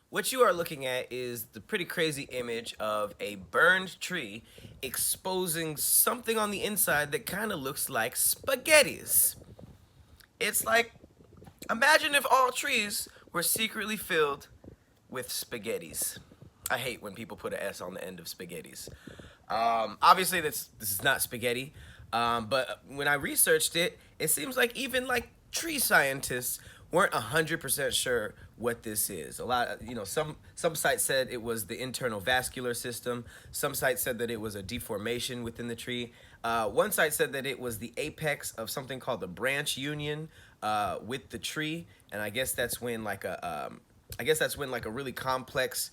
What you are looking at is the pretty crazy image of a burned tree exposing something on the inside that kind of looks like spaghettis. It's like, imagine if all trees were secretly filled with spaghettis. I hate when people put an S on the end of spaghettis. Obviously, this is not spaghetti, but when I researched it, it seems like even like tree scientists weren't 100% sure what this is. A lot, some sites said it was the internal vascular system. Some sites said that it was a deformation within the tree. One site said that it was the apex of something called the branch union with the tree, and I guess that's when like a really complex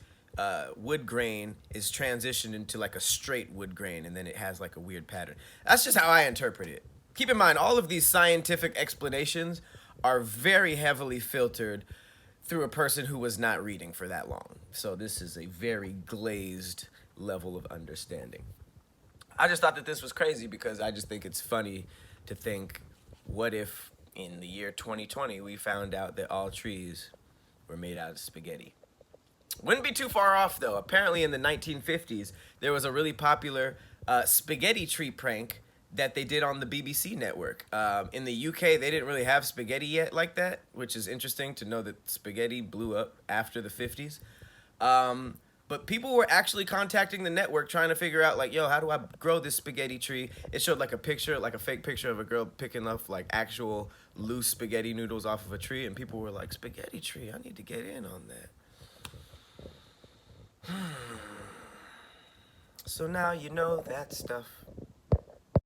wood grain is transitioned into like a straight wood grain, and then it has like a weird pattern. That's just how I interpret it. Keep in mind, all of these scientific explanations are very heavily filtered through a person who was not reading for that long. So this is a very glazed level of understanding. I just thought that this was crazy because I just think it's funny to think, what if in the year 2020 we found out that all trees were made out of spaghetti? Wouldn't be too far off though. Apparently, in the 1950s, there was a really popular spaghetti tree prank that they did on the BBC network. In the UK, they didn't really have spaghetti yet like that, which is interesting to know that spaghetti blew up after the 50s. But people were actually contacting the network trying to figure out, like, yo, how do I grow this spaghetti tree? It showed like a picture, like a fake picture of a girl picking up like actual loose spaghetti noodles off of a tree, and people were like, spaghetti tree, I need to get in on that. So now you know that stuff.